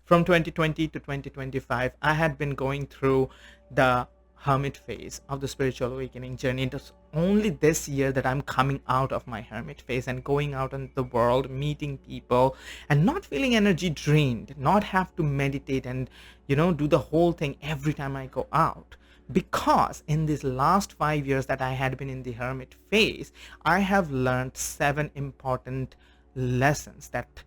From 2020 to 2025, I had been going through the hermit phase of the spiritual awakening journey. It was only this year that I'm coming out of my hermit phase and going out in the world, meeting people, and not feeling energy drained, not have to meditate and, do the whole thing every time I go out. Because in these last 5 years that I had been in the hermit phase, I have learned 7 important lessons that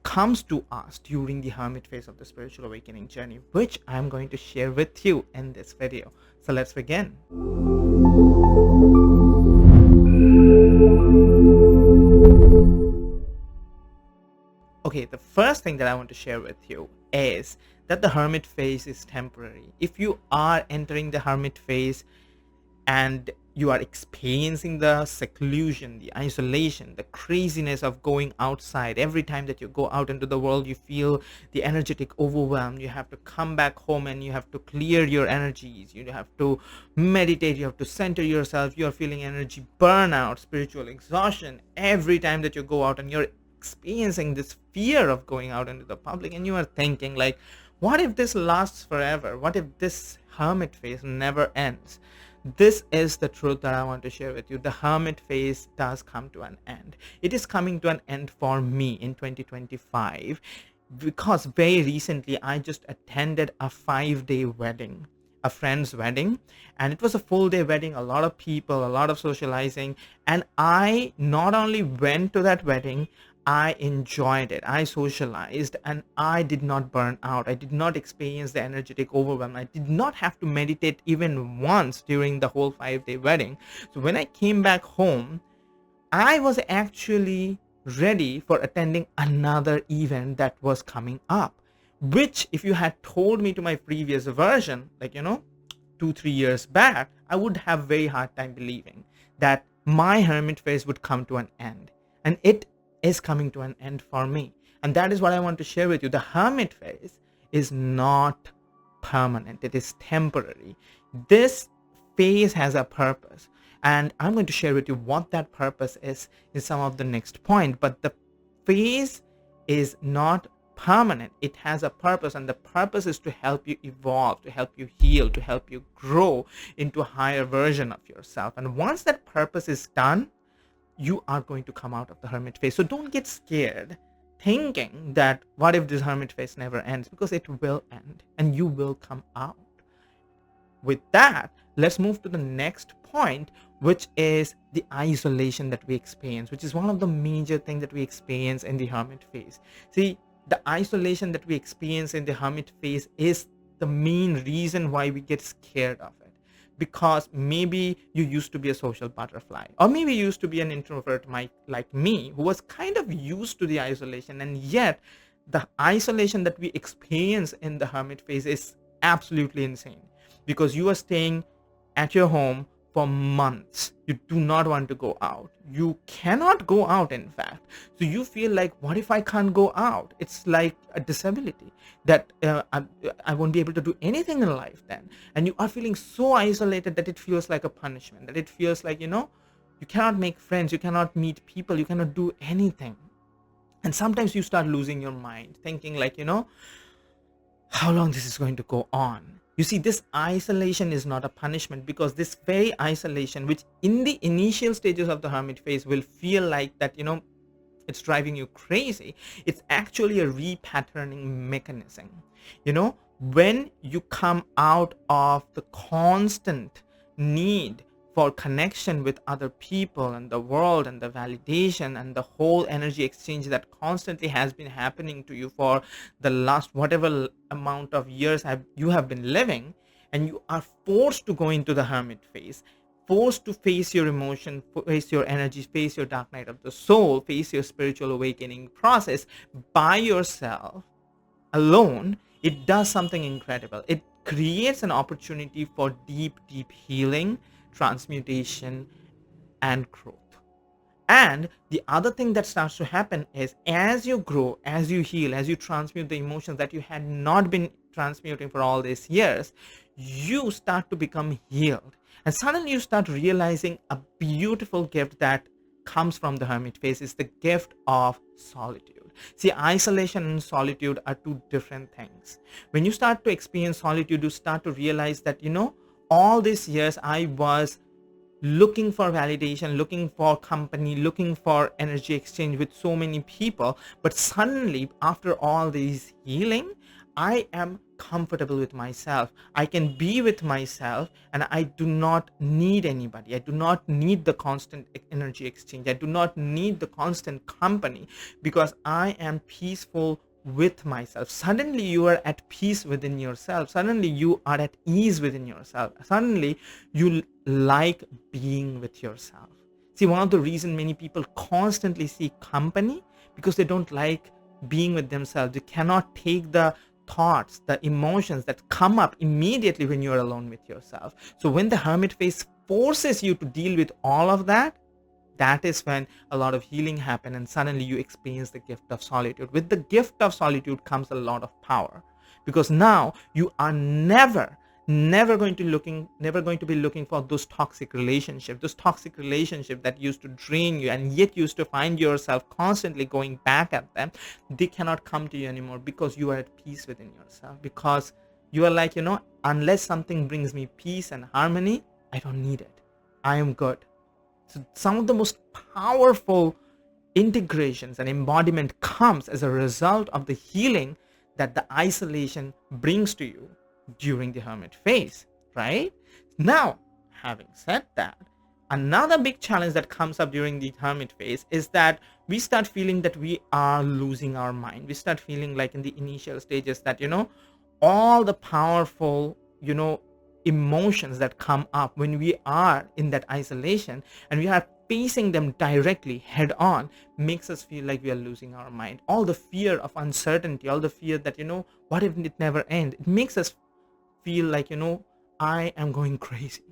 comes to us during the hermit phase of the spiritual awakening journey, which I'm going to share with you in this video. So let's begin. Okay, the first thing that I want to share with you is that the hermit phase is temporary. If you are entering the hermit phase and you are experiencing the seclusion, the isolation, the craziness of going outside, every time that you go out into the world, you feel the energetic overwhelm. You have to come back home and you have to clear your energies. You have to meditate. You have to center yourself. You are feeling energy burnout, spiritual exhaustion every time that you go out, and you're experiencing this fear of going out into the public, and you are thinking like, what if this lasts forever? What if this hermit phase never ends? This is the truth that I want to share with you. The hermit phase does come to an end. It is coming to an end for me in 2025, because very recently I just attended a 5-day wedding, a friend's wedding, and it was a full day wedding, a lot of people, a lot of socializing, and I not only went to that wedding, I enjoyed it, I socialized, and I did not burn out. I did not experience the energetic overwhelm. I did not have to meditate even once during the whole 5-day wedding. So when I came back home, I was actually ready for attending another event that was coming up, which if you had told me to my previous version, like, 2-3 years back, I would have very hard time believing that my hermit phase would come to an end. And it is coming to an end for me. And that is what I want to share with you. The hermit phase is not permanent. It is temporary. This phase has a purpose. And I'm going to share with you what that purpose is in some of the next point. But the phase is not permanent. It has a purpose, and the purpose is to help you evolve, to help you heal, to help you grow into a higher version of yourself. And once that purpose is done, you are going to come out of the hermit phase. So don't get scared thinking that what if this hermit phase never ends, because it will end and you will come out. With that, let's move to the next point, which is the isolation that we experience, which is one of the major things that we experience in the hermit phase. See, the isolation that we experience in the hermit phase is the main reason why we get scared of it. Because maybe you used to be a social butterfly, or maybe you used to be an introvert like me, who was kind of used to the isolation, and yet the isolation that we experience in the hermit phase is absolutely insane, because you are staying at your home for months. You do not want to go out. You cannot go out, in fact. So you feel like, what if I can't go out? It's like a disability that I won't be able to do anything in life then. And you are feeling so isolated that it feels like a punishment, that it feels like, you cannot make friends, you cannot meet people, you cannot do anything. And sometimes you start losing your mind, thinking like, how long this is going to go on. You see, this isolation is not a punishment, because this very isolation, which in the initial stages of the hermit phase will feel like that, it's driving you crazy, it's actually a repatterning mechanism. When you come out of the constant need for connection with other people and the world and the validation and the whole energy exchange that constantly has been happening to you for the last whatever amount of years you have been living, and you are forced to go into the hermit phase, forced to face your emotion, face your energy, face your dark night of the soul, face your spiritual awakening process by yourself, alone, it does something incredible. It creates an opportunity for deep healing, transmutation, and growth. And the other thing that starts to happen is, as you grow, as you heal, as you transmute the emotions that you had not been transmuting for all these years, you start to become healed. And suddenly you start realizing a beautiful gift that comes from the hermit phase is the gift of solitude. See, isolation and solitude are two different things. When you start to experience solitude, you start to realize that, all these years I was looking for validation, looking for company, looking for energy exchange with so many people. But suddenly, after all this healing, I am comfortable with myself. I can be with myself, and I do not need anybody. I do not need the constant energy exchange. I do not need the constant company, because I am peaceful with myself. Suddenly you are at peace within yourself. Suddenly you are at ease within yourself. Suddenly you like being with yourself. See, one of the reasons many people constantly seek company, because they don't like being with themselves. They cannot take the thoughts, the emotions that come up immediately when you're alone with yourself. So when the hermit phase forces you to deal with all of that, that is when a lot of healing happen, and suddenly you experience the gift of solitude. With the gift of solitude comes a lot of power, because now you are never going to be looking for those toxic relationships that used to drain you, and yet used to find yourself constantly going back at them. They cannot come to you anymore, because you are at peace within yourself, because you are like, unless something brings me peace and harmony, I don't need it. I am good. So some of the most powerful integrations and embodiment comes as a result of the healing that the isolation brings to you during the hermit phase, right? Now, having said that, another big challenge that comes up during the hermit phase is that we start feeling that we are losing our mind. We start feeling like in the initial stages that, all the powerful, emotions that come up when we are in that isolation and we are facing them directly head on, makes us feel like we are losing our mind. All the fear of uncertainty, all the fear that, what if it never ends, it makes us feel like, I am going crazy.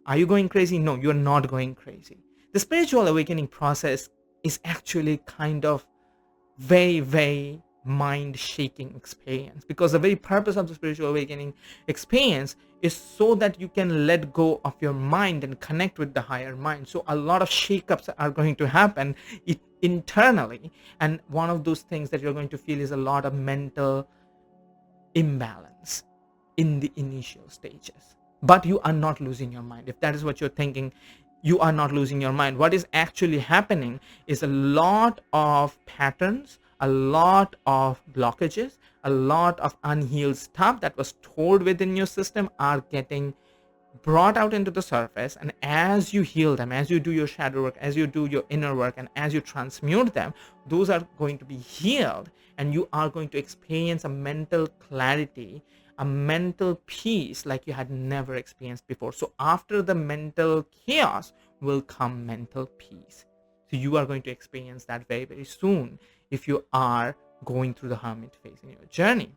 Are you going crazy? No, you're not going crazy. The spiritual awakening process is actually kind of very, very mind shaking experience, because the very purpose of the spiritual awakening experience is so that you can let go of your mind and connect with the higher mind. So a lot of shakeups are going to happen internally, and one of those things that you're going to feel is a lot of mental imbalance in the initial stages. But you are not losing your mind. If that is what you're thinking, you are not losing your mind. What is actually happening is a lot of patterns, a lot of blockages, a lot of unhealed stuff that was stored within your system are getting brought out into the surface. And as you heal them, as you do your shadow work, as you do your inner work, and as you transmute them, those are going to be healed, and you are going to experience a mental clarity, a mental peace like you had never experienced before. So after the mental chaos will come mental peace. So you are going to experience that very, very soon if you are going through the hermit phase in your journey,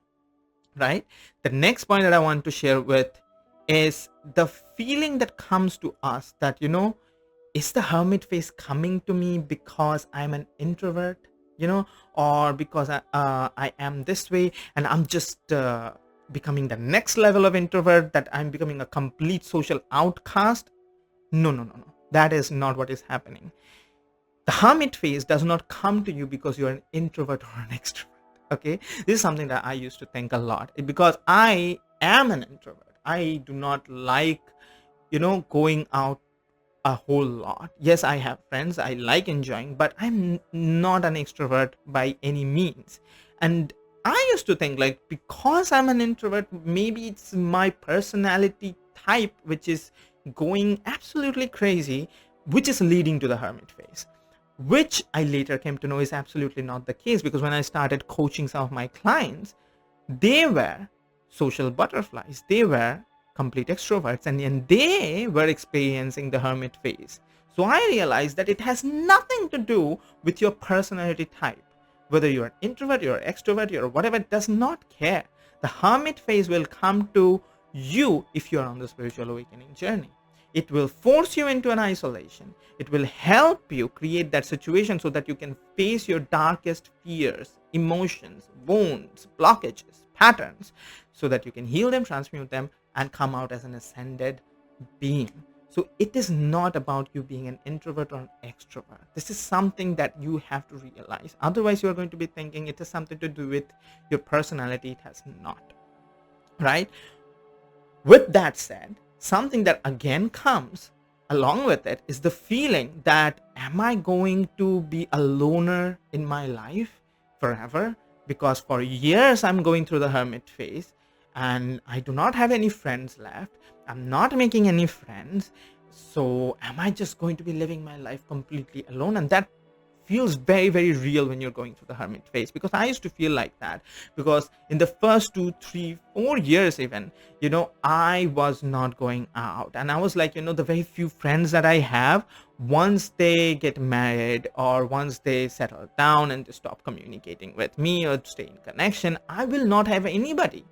right? The next point that I want to share with is the feeling that comes to us that, is the hermit phase coming to me because I'm an introvert, or because I am this way and I'm just becoming the next level of introvert, that I'm becoming a complete social outcast? No, no, no, no. That is not what is happening. The hermit phase does not come to you because you're an introvert or an extrovert. Okay, this is something that I used to think a lot, because I am an introvert. I do not like, going out a whole lot. Yes, I have friends, I like enjoying, but I'm not an extrovert by any means. And I used to think like, because I'm an introvert, maybe it's my personality type which is going absolutely crazy, which is leading to the hermit phase, which I later came to know is absolutely not the case. Because when I started coaching some of my clients, they were social butterflies, they were complete extroverts, and they were experiencing the hermit phase. So I realized that it has nothing to do with your personality type. Whether you're an introvert, you're an extrovert, you're whatever, it does not care. The hermit phase will come to you if you're on the spiritual awakening journey. It will force you into an isolation. It will help you create that situation so that you can face your darkest fears, emotions, wounds, blockages, patterns, so that you can heal them, transmute them, and come out as an ascended being. So it is not about you being an introvert or an extrovert. This is something that you have to realize. Otherwise, you are going to be thinking it has something to do with your personality. It has not, right? With that said, something that again comes along with it is the feeling that, am I going to be a loner in my life forever? Because for years I'm going through the hermit phase and I do not have any friends left. I'm not making any friends. So am I just going to be living my life completely alone? And that feels very, very real when you're going through the hermit phase, because I used to feel like that. Because in the first 2 3 4 years even, I was not going out, and I was like, the very few friends that I have, once they get married or once they settle down and they stop communicating with me or stay in connection, I will not have anybody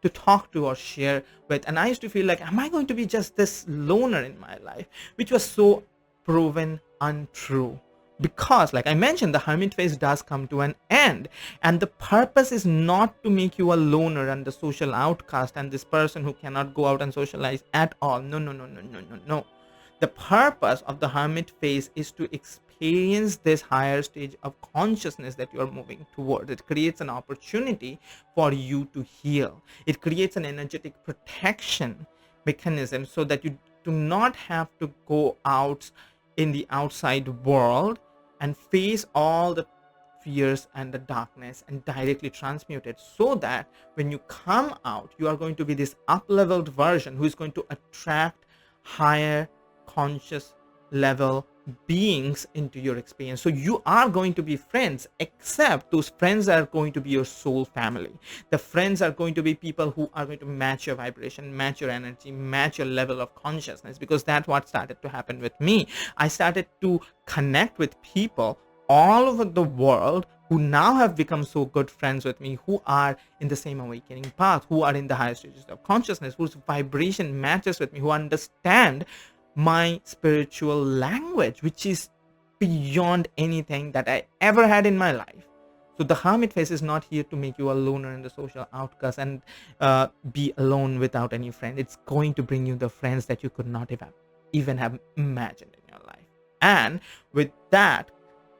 to talk to or share with. And I used to feel like, am I going to be just this loner in my life, which was so proven untrue. Because like I mentioned, the hermit phase does come to an end, and the purpose is not to make you a loner and the social outcast and this person who cannot go out and socialize at all. No, no, no, no, no, no, no. The purpose of the hermit phase is to experience this higher stage of consciousness that you are moving toward. It creates an opportunity for you to heal. It creates an energetic protection mechanism so that you do not have to go out in the outside world and face all the fears and the darkness and directly transmute it, so that when you come out, you are going to be this up-leveled version who is going to attract higher conscious level beings into your experience. So you are going to be friends, except those friends are going to be your soul family. The friends are going to be people who are going to match your vibration, match your energy, match your level of consciousness, because that's what started to happen with me. I started to connect with people all over the world who now have become so good friends with me, who are in the same awakening path, who are in the higher stages of consciousness, whose vibration matches with me, who understand my spiritual language, which is beyond anything that I ever had in my life. So the hermit phase is not here to make you a loner and the social outcast and be alone without any friend. It's going to bring you the friends that you could not even have imagined in your life. And with that,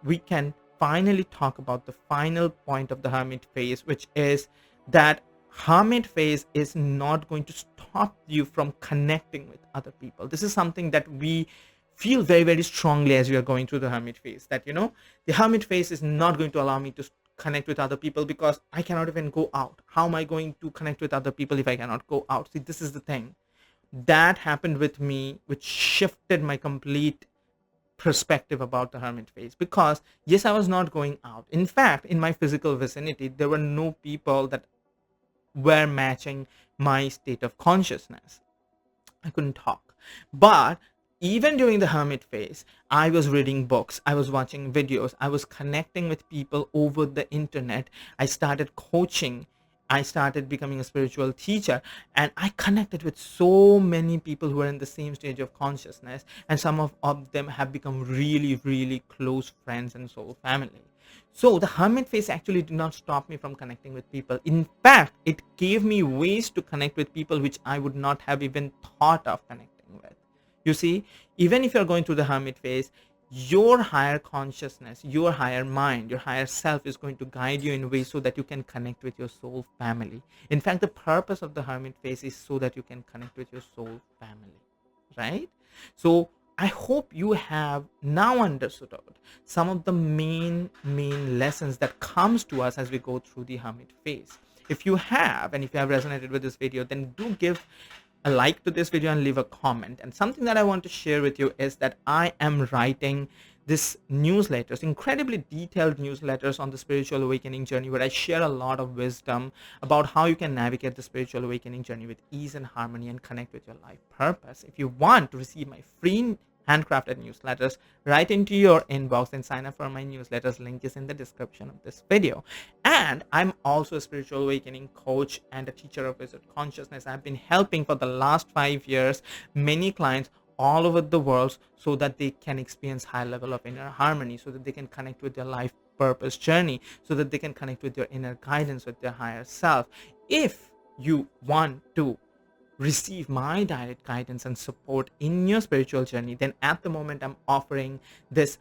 we can finally talk about the final point of the hermit phase, which is that hermit phase is not going to stop you from connecting with other people. This is something that we feel very, very strongly as we are going through the hermit phase, that the hermit phase is not going to allow me to connect with other people because I cannot even go out. How am I going to connect with other people if I cannot go out? See, this is the thing that happened with me, which shifted my complete perspective about the hermit phase. Because yes, I was not going out. In fact, in my physical vicinity, there were no people that were matching my state of consciousness. I couldn't talk. But even during the hermit phase, I was reading books, I was watching videos, I was connecting with people over the internet. I started coaching, I started becoming a spiritual teacher, and I connected with so many people who are in the same stage of consciousness, and some of them have become really, really close friends and soul family. So the hermit phase actually did not stop me from connecting with people. In fact, it gave me ways to connect with people which I would not have even thought of connecting with. You see, even if you're going through the hermit phase, your higher consciousness, your higher mind, your higher self is going to guide you in ways so that you can connect with your soul family. In fact, the purpose of the hermit phase is so that you can connect with your soul family, right? So I hope you have now understood some of the main lessons that comes to us as we go through the hermit phase. If you have, and if you have resonated with this video, then do give a like to this video and leave a comment. And something that I want to share with you is that I am writing this newsletters, incredibly detailed newsletters on the spiritual awakening journey, where I share a lot of wisdom about how you can navigate the spiritual awakening journey with ease and harmony and connect with your life purpose. If you want to receive my free handcrafted newsletters right into your inbox, and sign up for my newsletters, link is in the description of this video. And I'm also a spiritual awakening coach and a teacher of wizard consciousness. I've been helping for the last 5 years many clients all over the world so that they can experience high level of inner harmony, so that they can connect with their life purpose journey, so that they can connect with their inner guidance, with their higher self. If you want to receive my direct guidance and support in your spiritual journey, then at the moment I'm offering this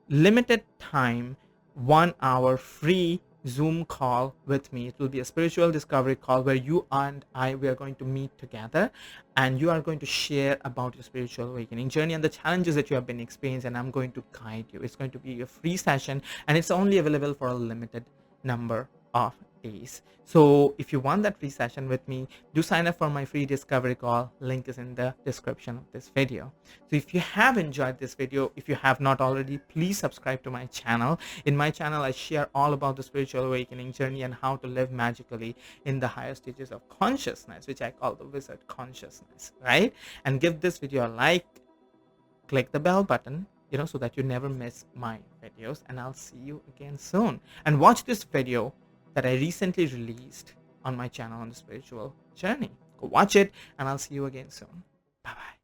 limited time 1 hour free Zoom call with me. It will be a spiritual discovery call where you and I, we are going to meet together, and you are going to share about your spiritual awakening journey and the challenges that you have been experiencing, and I'm going to guide you. It's going to be a free session, and it's only available for a limited number of days. So if you want that free session with me, do sign up for my free discovery call. Link is in the description of this video. So if you have enjoyed this video, if you have not already, please subscribe to my channel. In my channel, I share all about the spiritual awakening journey and how to live magically in the higher stages of consciousness, which I call the wizard consciousness, right? And give this video a like, click the bell button, so that you never miss my videos, and I'll see you again soon. And watch this video that I recently released on my channel on the spiritual journey. Go watch it, and I'll see you again soon. Bye bye.